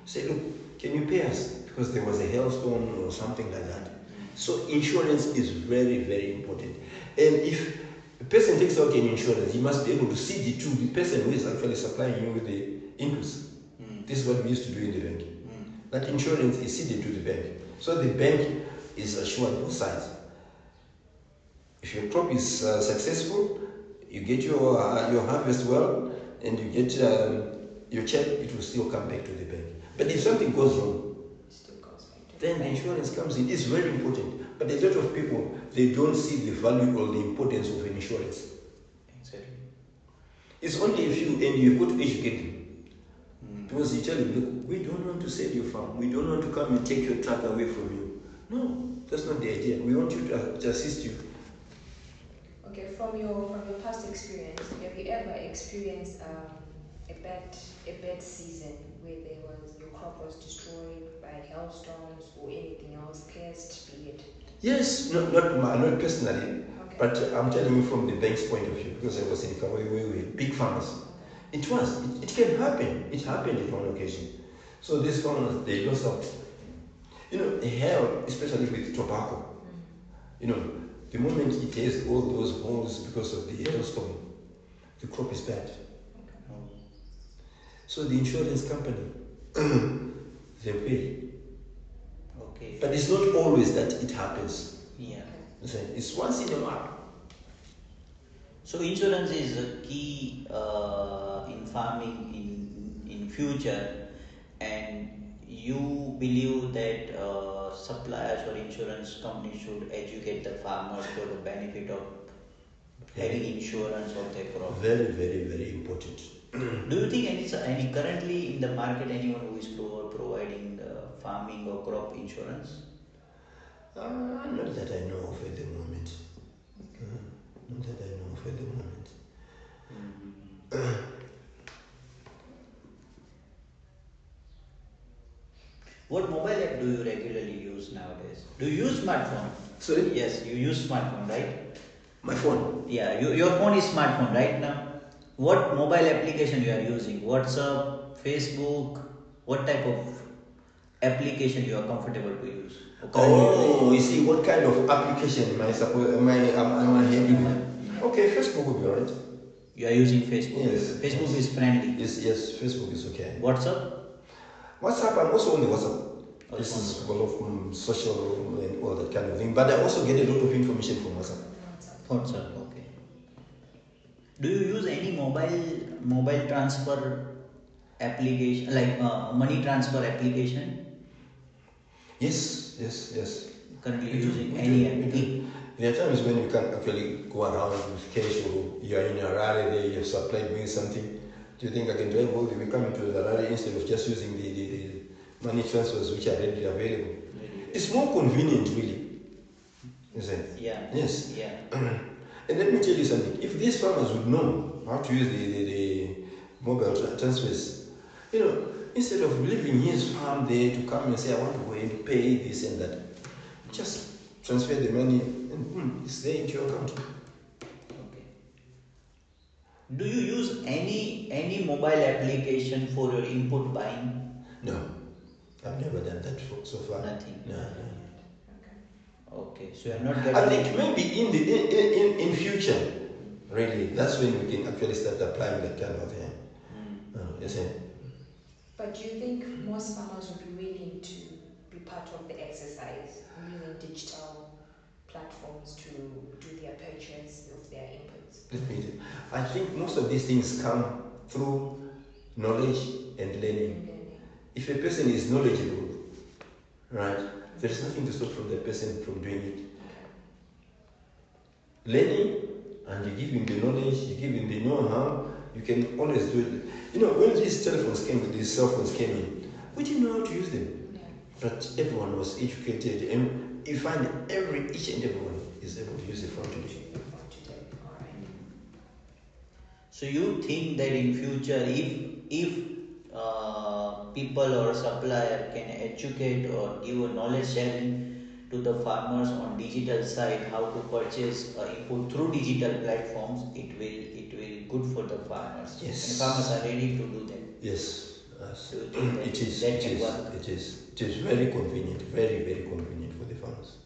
Say, look, can you pay us? Because there was a hailstorm or something like that. So insurance is very, very important. And if a person takes out an insurance, he must be able to see to the person who is actually supplying you with the inputs. This is what we used to do in the bank. That insurance is ceded to the bank. So the bank is assured both sides. If your crop is successful, you get your harvest well, and you get your check, it will still come back to the bank. But if something goes wrong, then the insurance comes in. It's very important. But a lot of people, they don't see the value or the importance of an insurance. Exactly. It's only if you've got to educate them. Because you tell them, look, we don't want to sell your farm. We don't want to come and take your truck away from you. No, that's not the idea. We want you to assist you. Okay, from your past experience, have you ever experienced a bad season where your crop was destroyed by hailstones or anything else, pest, be it? Yes, not personally, Okay. but I'm telling you from the bank's point of view, because I was in Kawai where we had big farmers. It can happen. It happened on one occasion. So these farmers, they lost out. Hail, especially with tobacco, the moment it has all those holes because of the hailstorm, the crop is bad. So the insurance company, they pay. Okay. But it's not always that it happens. Yeah. It's once in a while. So insurance is a key in farming in future, and you believe that suppliers or insurance companies should educate the farmers for the benefit of having insurance of their crop. Very, very, very important. Do you think any currently in the market anyone who is providing farming or crop insurance? Not that I know of at the moment. Not that I know of at the moment. What mobile app do you regularly use nowadays? Do you use smartphone? Sorry? Yes, you use smartphone, right? My phone. Yeah, your phone is smartphone right now. What mobile application you are using? WhatsApp, Facebook? What type of application you are comfortable to use? You see, what kind of application am I handling? Okay, Facebook will be alright. You are using Facebook. Yes. Facebook is friendly. Yes, Facebook is okay. WhatsApp? WhatsApp, I'm also on the WhatsApp. Also This is on full of social and all that kind of thing. But I also get a lot of information from WhatsApp. WhatsApp, okay. Do you use any mobile transfer application, like money transfer application? Yes. Currently We do, using we any do, we app? do. There are times when you can actually go around with cash, or you are in a rally there, you have supplied me something. Do you think I can drive all the way coming to the rally instead of just using the money transfers which are readily available? It's more convenient, really. Isn't it? Yeah. Yes. Yeah. And let me tell you something. If these farmers would know how to use the mobile transfers, instead of leaving his farm there to come and say, I want to go and pay this and that, just transfer the money and it's there into your account. Okay. Do you use any mobile application for your input buying? No, I've never done that so far. Nothing. No. Okay, so you are not getting. I think maybe in future, really, that's when we can actually start applying that kind of thing. Yes, sir. But do you think most farmers would be willing to be part of the exercise using digital platforms to do their purchase of their inputs? I think most of these things come through knowledge and learning. If a person is knowledgeable, right, there is nothing to stop from that person from doing it. Learning, and you give him the knowledge, you give him the know-how, you can always do it. When these telephones came, these cell phones came in, we didn't know how to use them. Yeah. But everyone was educated, and you find each and everyone is able to use the phone today. So you think that in future, if people or supplier can educate or give a knowledge sharing to the farmers on digital side, how to purchase input through digital platforms, it will good for the farmers. Yes. And farmers are ready to do that. Yes. So you think that It is. that can work? It is very convenient, very, very convenient for the farmers.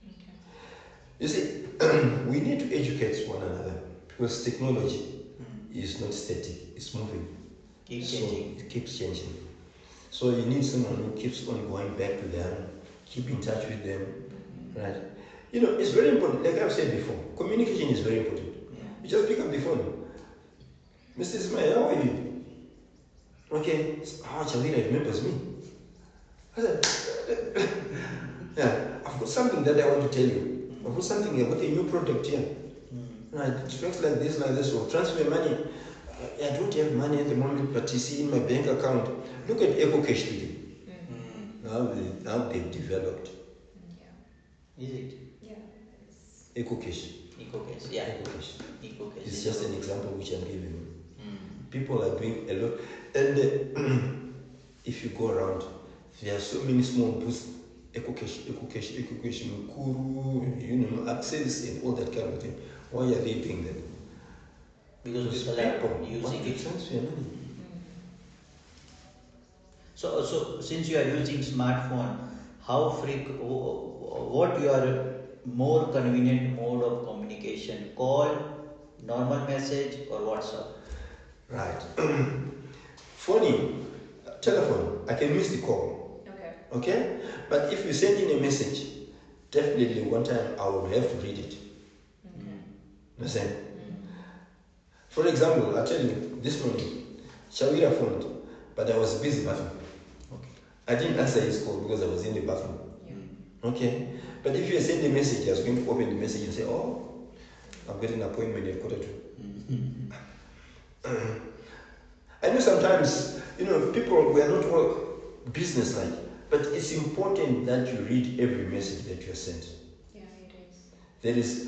Okay. You see, we need to educate one another because technology is not static; it's moving. Keep changing. It keeps changing. So you need someone who keeps on going back to them, keep in touch with them, right? It's very important. Like I've said before, communication is very important. Yeah. You just pick up the phone. Mr. Zimai, how are you? Okay. Chavira remembers me. I said, yeah, I've got something that I want to tell you. I've got something, I've got a new product here. Right, it works like this, or transfer money. I don't have money at the moment, but you see in my bank account. Look at EcoCash today. How they've developed. Is it? Yeah. EcoCash. EcoCash, yeah. EcoCash. It's just an example which I'm giving you. People are doing a lot. And if you go around, there are so many small booths. EcoCash, Mukuru, Access, and all that kind of thing. Why are they doing that? Because people are using it. Transfer money. So since you are using smartphone, what your more convenient mode of communication? Call, normal message, or WhatsApp? Right. Phone, telephone, I can miss the call. Okay? But if you send in a message, definitely one time I will have to read it. Understand? For example, I tell you, this morning, Shawira phoned, but I was busy bathroom. Okay. I didn't answer his call because I was in the bathroom. Okay? But if you send a message, I was going to open the message and say, oh, I've got an appointment at 1:45. I know sometimes, people, we are not all business-like, but it's important that you read every message that you are sent. Yeah, it is. There is,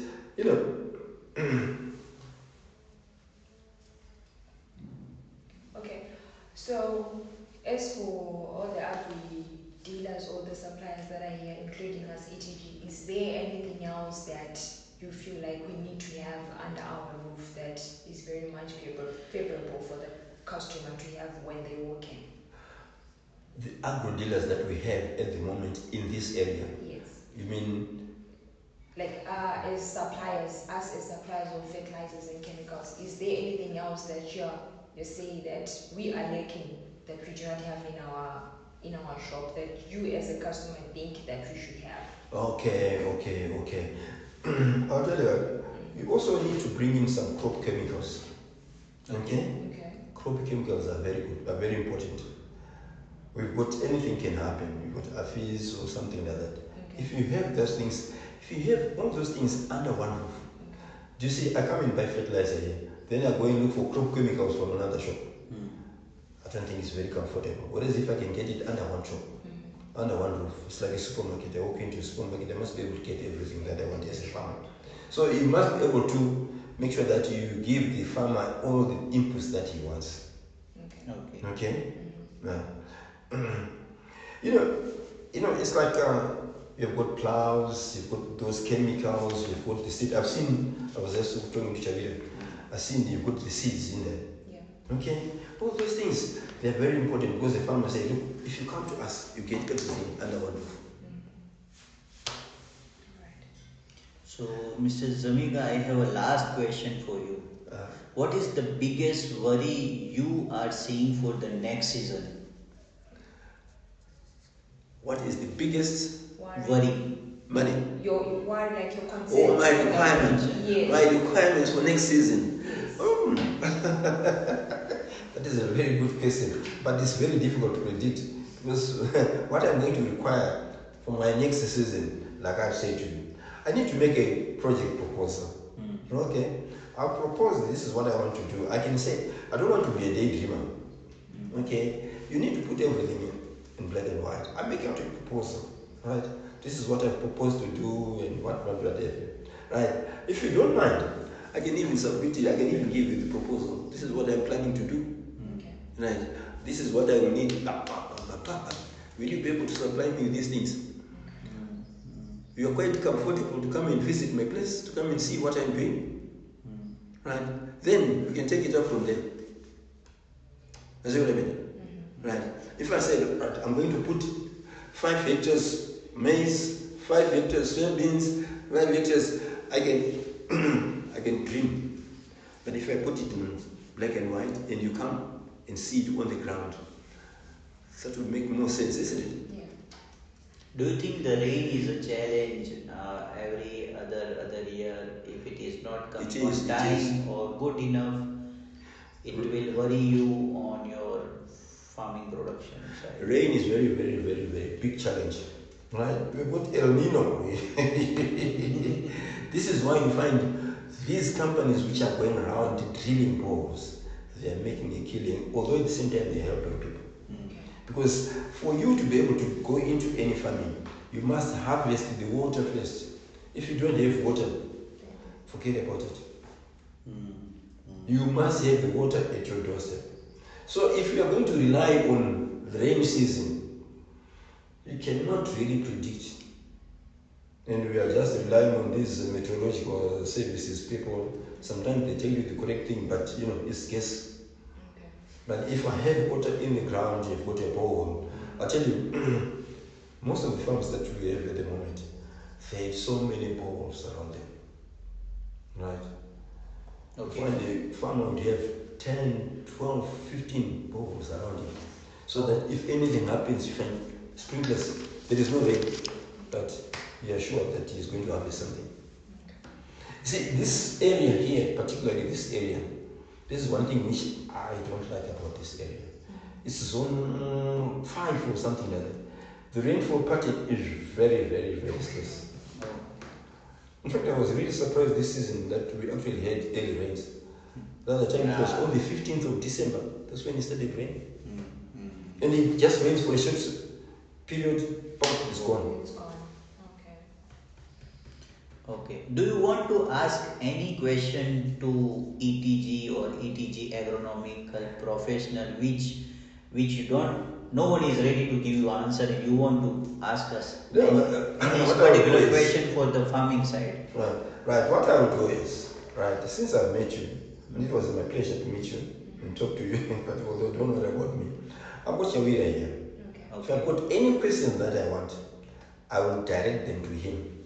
Okay, so as for all the agri dealers or the suppliers that are here, including us, ETG, is there anything else that you feel like we need to have under our roof that is very much favorable for the customer to have when they walk in? The agro dealers that we have at the moment in this area. Yes. You mean? Like as suppliers of fertilizers and chemicals, is there anything else that you're saying that we are lacking that we do not have in our shop that you as a customer think that we should have? Okay. I'll tell you, you also need to bring in some crop chemicals. Okay? Crop chemicals are very good, are very important. We've got anything can happen. We've got aphids or something like that. If you have those things, if you have all those things under one roof, do you see, I come and buy fertilizer here, then I go and look for crop chemicals from another shop. I don't think it's very comfortable. Whereas if I can get it under one shop, under one roof, it's like a supermarket. I walk into a supermarket, I must be able to get everything that I want as a farmer. So you must be able to make sure that you give the farmer all the inputs that he wants. Okay? Now, it's like You've got plows, you've got those chemicals, you've got the seed. I was just talking to Chavira. I've seen you've got the seeds in there. Yeah. Okay? All those things, they're very important because the farmer say, look, if you come to us, you get everything under one roof. Right. So, Mr. Zamiga, I have a last question for you. What is the biggest worry you are seeing for the next season? What is the biggest Worry? money? Your worry, like your concern. Oh, my requirements. Yes. My requirements for next season. Yes. That is a very good question, but it's very difficult to predict because what I'm going to require for my next season, like I've said to you, I need to make a project proposal. Okay, I'll propose this is what I want to do. I can say I don't want to be a daydreamer. Okay, you need to put everything in black and white. I make out a proposal, right? This is what I propose to do and whatever. Right? If you don't mind, I can even submit it. I can even give you the proposal. This is what I'm planning to do. Okay. Right? This is what I will need. Will you be able to supply me with these things? You are quite comfortable to come and visit my place, to come and see what I'm doing. Right? Then we can take it up from there. You see what I mean? Right? If I say, right, I'm going to put 5 hectares maize, 5 hectares soybeans, 5 hectares, I can dream. But if I put it in black and white and you come and see it on the ground, that would make more sense, isn't it? Yeah. Do you think the rain is a challenge every other year? If it is not coming on time or good enough, it will worry you on your farming production side. Rain is very, very, very, very big challenge. Right? We've got El Nino. This is why you find these companies which are going around drilling boreholes, they are making a killing, although at the same time they're helping people. Because for you to be able to go into any farming, you must harvest the water first. If you don't have water, forget about it. You must have the water at your doorstep. So if you are going to rely on the rainy season, you cannot really predict. And we are just relying on these meteorological services people. Sometimes they tell you the correct thing, but it's guess. Okay. But if I have water in the ground, you've got a borehole. I tell you, most of the farms that we have at the moment, they have so many boreholes around them. Right? Okay. When the farmer would have 10, 12, 15 boreholes around him. So that if anything happens, you find sprinklers. There is no rain, but you are sure that he is going to harvest something. See, this area here, particularly this area, this is one thing which I don't like about this area. It's zone 5 or something like that. The rainfall pattern is very, very, very scarce. In fact, I was really surprised this season that we actually had early rains. The other time it was on the 15th of December. That's when it started raining. And it just rains for a short period, it's gone. It's gone. Okay. Okay. Do you want to ask any question to ETG or ETG agronomical professional which you don't? No one is ready to give you answer. And you want to ask us any particular question for the farming side? Right. What I will do is, right, since I've met you, and it was my pleasure to meet you and talk to you, but although don't worry about me, I've got Shawira here. Okay. If I've got any questions that I want, I will direct them to him.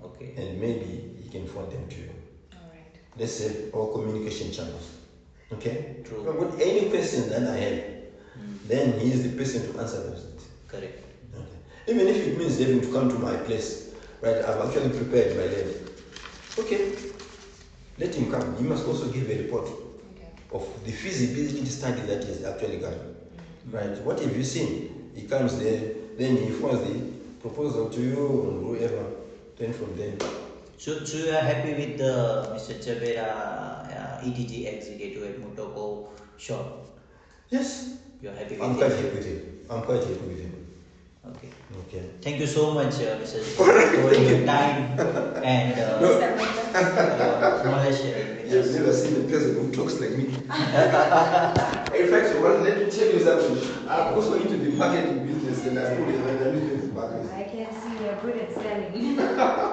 Okay. And maybe he can forward them to you. All right. Let's say all communication channels. Okay? True. If I've got any question that I have, then he is the person to answer those. Correct. Okay. Even if it means having to come to my place, right? I've actually prepared my land. Okay. Let him come. He must also give a report of the feasibility study that he has actually done. Right? What have you seen? He comes there, then he forwards the proposal to you or whoever. Then from there. So you are happy with Mr. Chavera, ETG executive at Motoko shop? Yes. You are happy with I'm him? quite happy with him. Okay. Okay. Thank you so much, Mr. for your time and your knowledge sharing with You've us. never seen a person who talks like me. In fact, let me tell you something. I'm also into the marketing business and I put it I can see you're good at selling.